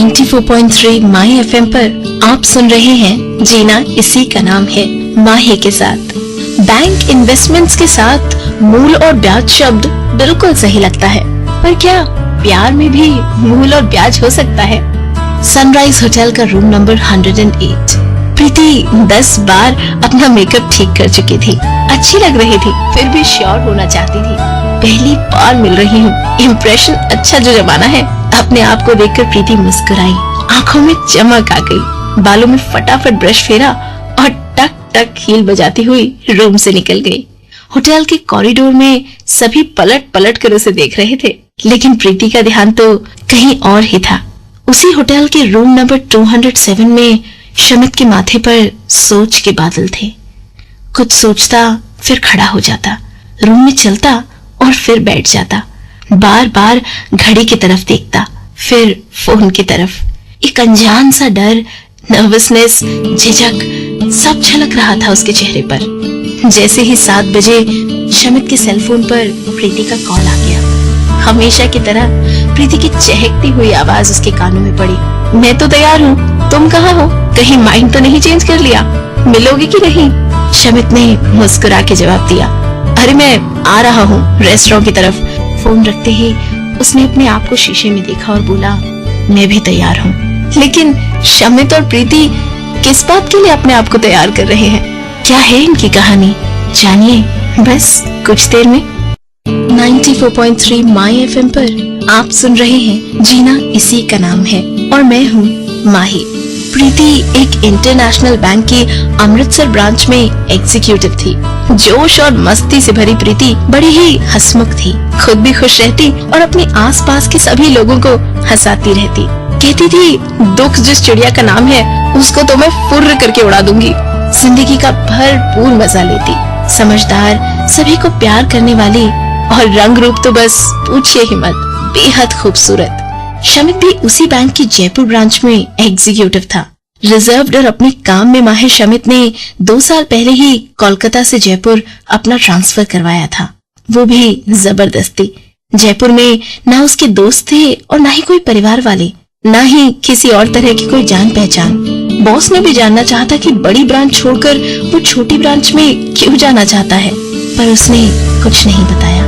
94.3 माही FM पर आप सुन रहे हैं जीना इसी का नाम है माही के साथ। बैंक इन्वेस्टमेंट्स के साथ मूल और ब्याज शब्द बिल्कुल सही लगता है, पर क्या प्यार में भी मूल और ब्याज हो सकता है? सनराइज होटल का रूम नंबर 108। प्रीति 10 बार अपना मेकअप ठीक कर चुकी थी, अच्छी लग रही थी, फिर भी श्योर होना चाहती थी। पहली बार मिल रही हूँ, इम्प्रेशन अच्छा जो जमाना है। अपने आप को देखकर प्रीति मुस्कुराई, आंखों में चमक आ गई, बालों में फटाफट ब्रश फेरा और टक टक हील बजाती हुई रूम से निकल गई। होटल के कॉरिडोर में सभी पलट पलट कर उसे देख रहे थे, लेकिन प्रीति का ध्यान तो कहीं और ही था। उसी होटल के रूम नंबर 207 में शमित के माथे पर सोच के बादल थे। कुछ सोचता, फिर खड़ा हो जाता, रूम में चलता और फिर बैठ जाता, बार बार घड़ी की तरफ देखता, फिर फोन की तरफ। एक अनजान सा डर, नर्वसनेस, झिझक सब झलक रहा था उसके चेहरे पर। जैसे ही 7 बजे शमित के सेलफोन पर प्रीति का कॉल आ गया। हमेशा की तरह प्रीति की चहकती हुई आवाज उसके कानों में पड़ी। मैं तो तैयार हूँ, तुम कहाँ हो? कहीं माइंड तो नहीं चेंज कर लिया? मिलोगे कि नहीं? शमित ने मुस्कुरा के जवाब दिया, अरे मैं आ रहा हूँ रेस्टोरेंट की तरफ। फोन रखते ही उसने अपने आप को शीशे में देखा और बोला, मैं भी तैयार हूँ। लेकिन शमित और प्रीति किस बात के लिए अपने आप को तैयार कर रहे हैं? क्या है इनकी कहानी? जानिए बस कुछ देर में। 94.3 माही एफएम पर आप सुन रहे हैं जीना इसी का नाम है और मैं हूँ माही। प्रीति एक इंटरनेशनल बैंक की अमृतसर ब्रांच में एग्जीक्यूटिव थी। जोश और मस्ती से भरी प्रीति बड़ी ही हंसमुख थी, खुद भी खुश रहती और अपने आसपास के सभी लोगों को हंसाती रहती। कहती थी, दुख जिस चिड़िया का नाम है उसको तो मैं फुर्र करके उड़ा दूंगी। जिंदगी का भरपूर मजा लेती, समझदार, सभी को प्यार करने वाली और रंग रूप तो बस पूछिए ही मत, बेहद खूबसूरत। शमित भी उसी बैंक की जयपुर ब्रांच में एग्जीक्यूटिव था। रिजर्व्ड और अपने काम में माहिर शमित ने 2 साल पहले ही कोलकाता से जयपुर अपना ट्रांसफर करवाया था, वो भी जबरदस्ती। जयपुर में ना उसके दोस्त थे और ना ही कोई परिवार वाले, ना ही किसी और तरह की कोई जान पहचान। बॉस ने भी जानना चाहता कि बड़ी ब्रांच छोड़कर वो छोटी ब्रांच में क्यों जाना चाहता है, पर उसने कुछ नहीं बताया।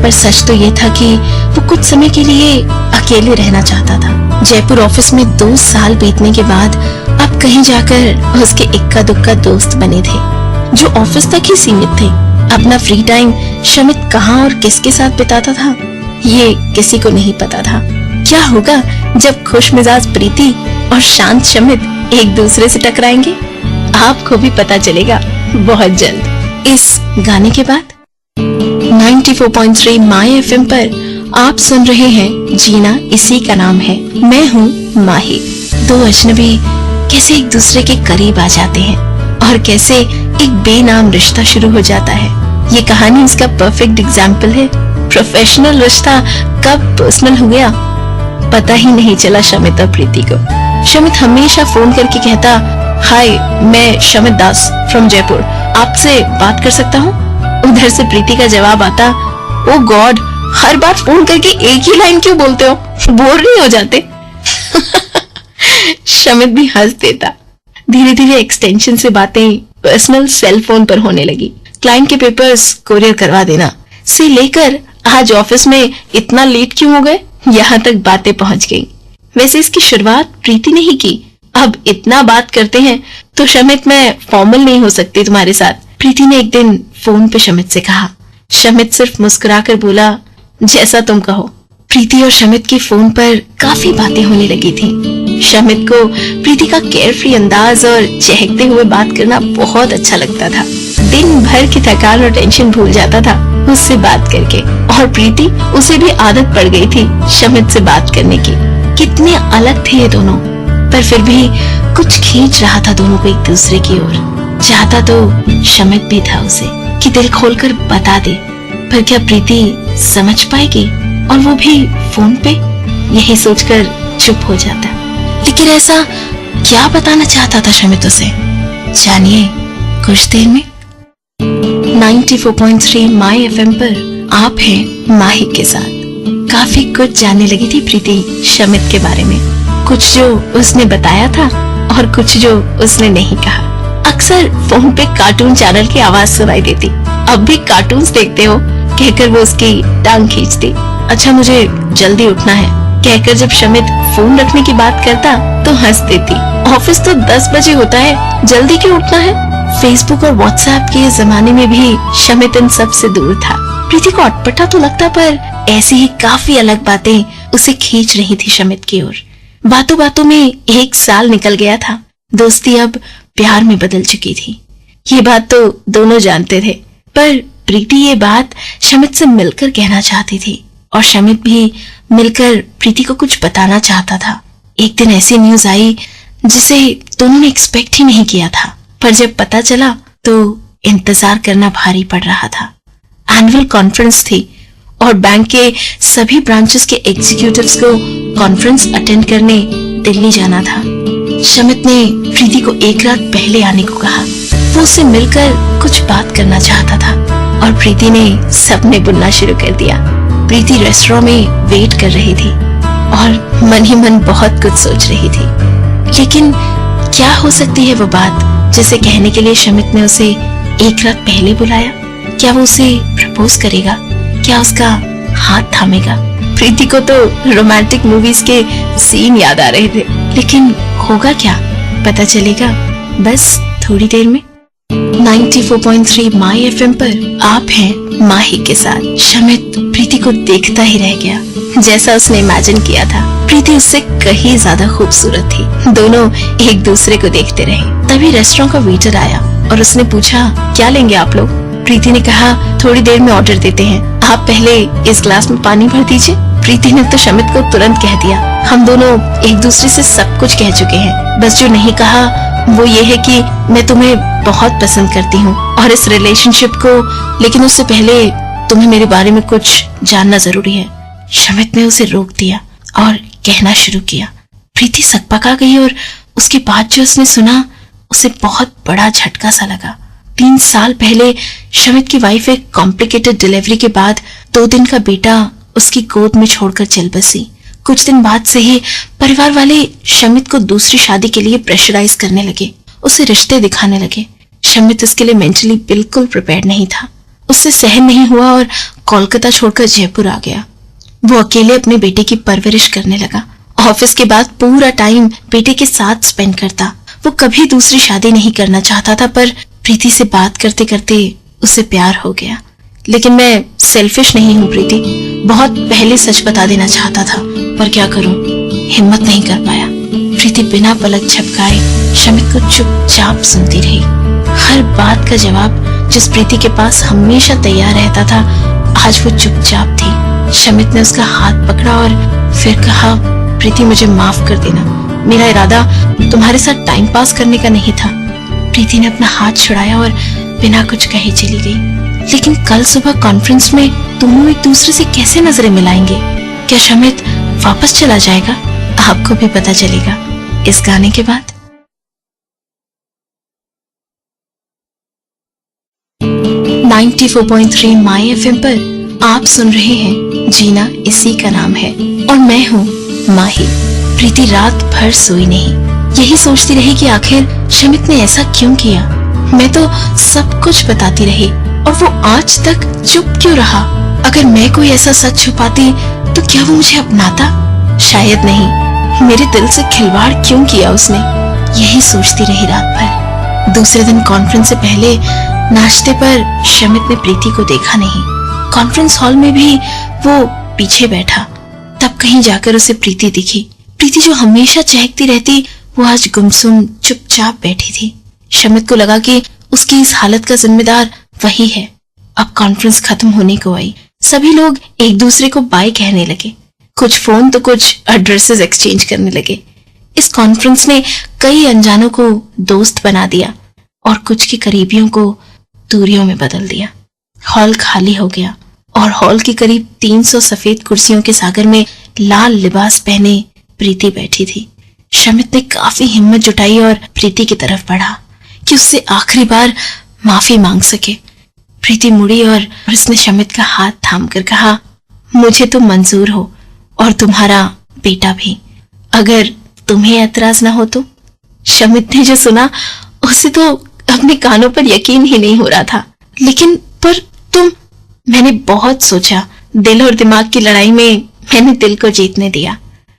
पर सच तो ये था कि वो कुछ समय के लिए अकेले रहना चाहता था। जयपुर ऑफिस में 2 साल बीतने के बाद अब कहीं जाकर उसके इक्का दुक्का दोस्त बने थे, जो ऑफिस तक ही सीमित थे। अपना फ्री टाइम शमित कहाँ और किसके साथ बिताता था, ये किसी को नहीं पता था। क्या होगा जब खुश मिजाज प्रीति और शांत शमित एक दूसरे से टकराएंगे? आपको भी पता चलेगा बहुत जल्द इस गाने के बाद। 94.3 माही एफएम पर आप सुन रहे हैं जीना इसी का नाम है, मैं हूँ माही। 2 अजनबी कैसे एक दूसरे के करीब आ जाते हैं और कैसे एक बेनाम रिश्ता शुरू हो जाता है, ये कहानी उसका परफेक्ट एग्जाम्पल है। प्रोफेशनल रिश्ता कब पर्सनल हो गया पता ही नहीं चला शमित और प्रीति को। शमित हमेशा फोन करके कहता, हाय मैं शमित दास फ्रॉम जयपुर, आपसे बात कर सकता हूँ? उधर से प्रीति का जवाब आता, ओ गॉड, हर बार फोन करके एक ही लाइन क्यों बोलते हो, बोर नहीं हो जाते? शमित भी हंस देता। धीरे धीरे एक्सटेंशन से बातें पर्सनल सेल फोन पर होने लगी। क्लाइंट के पेपर्स कोरियर करवा देना से लेकर आज ऑफिस में इतना लेट क्यों हो गए, यहाँ तक बातें पहुंच गई। वैसे इसकी शुरुआत प्रीति ने ही की। अब इतना बात करते हैं तो शमित मैं फॉर्मल नहीं हो सकती तुम्हारे साथ, प्रीति ने एक दिन फोन पे शमित से कहा। शमित सिर्फ मुस्कुराकर बोला, जैसा तुम कहो। प्रीति और शमित की फोन पर काफी बातें होने लगी थी। शमित को प्रीति का केयरफ्री अंदाज और चहकते हुए बात करना बहुत अच्छा लगता था। दिन भर की थकान और टेंशन भूल जाता था उससे बात करके, और प्रीति उसे भी आदत पड़ गई थी शमित से बात करने की। कितने अलग थे ये दोनों, पर फिर भी कुछ खींच रहा था दोनों को एक दूसरे की ओर। चाहता तो शमित भी था उसे कि दिल खोलकर बता दे, पर क्या प्रीति समझ पाएगी, और वो भी फोन पे? यही सोचकर चुप हो जाता। लेकिन ऐसा क्या बताना चाहता था शमित उसे, जानिए कुछ देर में। 94.3 माही एफएम पर आप हैं माही के साथ। काफी कुछ जानने लगी थी प्रीति शमित के बारे में। कुछ जो उसने बताया था और कुछ जो उसने नहीं कहा। अक्सर फोन पे कार्टून चैनल की आवाज सुनाई देती। अब भी कार्टून्स देखते हो कहकर वो उसकी टांग खींचती। अच्छा मुझे जल्दी उठना है कहकर जब शमित फोन रखने की बात करता तो हंस देती। ऑफिस तो 10 बजे होता है, जल्दी क्यों उठना है। फेसबुक और व्हाट्सएप के जमाने में भी शमित इन सब से दूर था। प्रीति को अटपटा तो लगता पर ऐसी ही काफी अलग बातें उसे खींच रही थी शमित की ओर। बातों बातों में 1 साल निकल गया था। दोस्ती अब प्यार में बदल चुकी थी। ये बात तो दोनों जानते थे, पर प्रीति ये बात शमित से मिलकर कहना चाहती थी और शमित भी मिलकर प्रीति को कुछ बताना चाहता था। एक दिन ऐसी न्यूज आई जिसे दोनों ने एक्सपेक्ट ही नहीं किया था, पर जब पता चला तो इंतजार करना भारी पड़ रहा था। एनुअल कॉन्फ्रेंस थी और बैंक के सभी ब्रांचेस के एग्जीक्यूटिव्स को कॉन्फ्रेंस अटेंड करने दिल्ली जाना था। शमित ने प्रीति को 1 रात पहले आने को कहा। वो उससे मिलकर कुछ बात करना चाहता था और प्रीति ने सपने बुनना शुरू कर दिया। प्रीति रेस्टोरेंट में वेट कर रही थी और मन ही मन बहुत कुछ सोच रही थी, लेकिन क्या हो सकती है वो बात जिसे कहने के लिए शमित ने उसे 1 रात पहले बुलाया। क्या वो उसे प्रपोज करेगा? क्या उसका हाथ थामेगा? प्रीति को तो रोमांटिक मूवीज के सीन याद आ रहे थे, लेकिन होगा क्या पता चलेगा बस थोड़ी देर में। 94.3 माई एफएम पर आप हैं माही के साथ। शमित प्रीति को देखता ही रह गया। जैसा उसने इमेजिन किया था, प्रीति उससे कहीं ज्यादा खूबसूरत थी। दोनों एक दूसरे को देखते रहे। तभी रेस्टोरेंट का वेटर आया और उसने पूछा, क्या लेंगे आप लोग? प्रीति ने कहा, थोड़ी देर में ऑर्डर देते हैं, आप पहले इस ग्लास में पानी भर दीजिए। प्रीति ने तो शमित को तुरंत कह दिया, हम दोनों एक दूसरे से सब कुछ कह चुके हैं, बस जो नहीं कहा वो ये है कि मैं तुम्हें बहुत पसंद करती हूँ और इस रिलेशनशिप को, लेकिन उससे पहले तुम्हें मेरे बारे में कुछ जानना जरूरी है। शमित ने उसे रोक दिया और कहना शुरू किया। प्रीति सकपका गई और उसके बाद जो उसने सुना उसे बहुत बड़ा झटका सा लगा। 3 साल पहले शमित की वाइफ एक कॉम्प्लिकेटेड डिलीवरी के बाद 2 दिन का बेटा उसकी गोद में छोड़कर चल बसी। कुछ दिन बाद से ही परिवार वाले शमित को दूसरी शादी के लिए प्रेशराइज करने लगे, उसे रिश्ते दिखाने लगे। शमित इसके लिए मेंटली बिल्कुल प्रिपेयर्ड नहीं था। उससे सहन नहीं हुआ और कोलकाता छोड़कर जयपुर आ गया। वो अकेले अपने बेटे की परवरिश करने लगा। ऑफिस के बाद पूरा टाइम बेटे के साथ स्पेंड करता। वो कभी दूसरी शादी नहीं करना चाहता था, पर प्रीति से बात करते करते उसे प्यार हो गया। लेकिन मैं सेल्फिश नहीं हूँ प्रीति, बहुत पहले सच बता देना चाहता था, पर क्या करूं, हिम्मत नहीं कर पाया। प्रीति बिना पलक झपकाए शमित को चुपचाप सुनती रही। हर बात का जवाब जिस प्रीति के पास हमेशा तैयार रहता था, आज वो चुपचाप थी। शमित ने उसका हाथ पकड़ा और फिर कहा, प्रीति मुझे माफ कर देना, मेरा इरादा तुम्हारे साथ टाइम पास करने का नहीं था। प्रीति ने अपना हाथ छुड़ाया और बिना कुछ कहे चली गई। लेकिन कल सुबह कॉन्फ्रेंस में दोनों एक दूसरे से कैसे नजरें मिलाएंगे? क्या शमित वापस चला जाएगा? आपको भी पता चलेगा इस गाने के बाद। 94.3 माई एफएम पर आप सुन रहे हैं जीना इसी का नाम है और मैं हूँ माही। प्रीति रात भर सोई नहीं, यही सोचती रही कि आखिर शमित ने ऐसा क्यों किया। मैं तो सब कुछ बताती रही और वो आज तक चुप क्यों रहा? अगर मैं कोई ऐसा सच छुपाती तो क्या वो मुझे अपनाता? शायद नहीं। मेरे दिल से खिलवाड़ क्यों किया उसने? यही सोचती रही रात भर। दूसरे दिन कॉन्फ्रेंस से पहले नाश्ते पर शमित ने प्रीति को देखा नहीं। कॉन्फ्रेंस हॉल में भी वो पीछे बैठा। तब कहीं जाकर उसे प्रीति दिखी। प्रीति जो हमेशा चहकती रहती, वो आज गुमसुम चुपचाप बैठी थी। शमित को लगा कि उसकी इस हालत का जिम्मेदार वही है। अब कॉन्फ्रेंस खत्म होने को आई। सभी लोग एक दूसरे को बाय कहने लगे। कुछ फोन तो कुछ एड्रेसेस एक्सचेंज करने लगे। इस कॉन्फ्रेंस ने कई अनजानों को दोस्त बना दिया और कुछ के करीबियों को दूरियों में बदल दिया। हॉल खाली हो गया और हॉल की करीब 300 सफेद कुर्सियों के सागर में लाल लिबास पहने प्रीति बैठी थी। शमित ने काफी हिम्मत जुटाई और प्रीति की तरफ बढ़ा कि उससे आखिरी बार माफी मांग सके। प्रीति मुड़ी और उसने शमित का हाथ थामकर कहा, मुझे तो मंजूर हो और तुम्हारा बेटा भी, अगर तुम्हें ऐतराज ना हो तो। शमित ने जो सुना उसे तो अपने कानों पर यकीन ही नहीं हो रहा था। लेकिन पर तुम। मैंने बहुत सोचा। दिल और दिमाग की लड़ाई में मैंने दिल को जीतने दिया।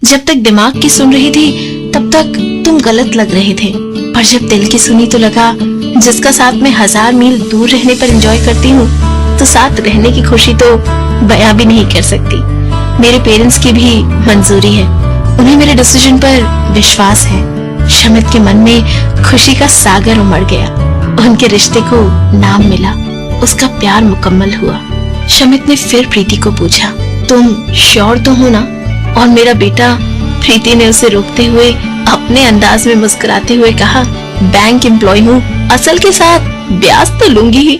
जब तक दिमाग की सुन रही थी तब तक तुम गलत लग रहे थे, पर जब दिल की सुनी तो लगा जिसका साथ में 1000 मील दूर रहने पर एंजॉय करती हूँ तो साथ रहने की खुशी तो बयां भी नहीं कर सकती। मेरे पेरेंट्स की भी मंजूरी है, उन्हें मेरे डिसीजन पर विश्वास है। शमित के मन में खुशी का सागर उमड़ गया। उनके रिश्ते को नाम मिला, उसका प्यार मुकम्मल हुआ। शमित ने फिर प्रीति को पूछा, तुम श्योर तो हो ना? और मेरा बेटा? प्रीति ने उसे रोकते हुए अपने अंदाज में मुस्कुराते हुए कहा, बैंक एम्प्लॉय हूँ, असल के साथ ब्याज तो लूंगी ही।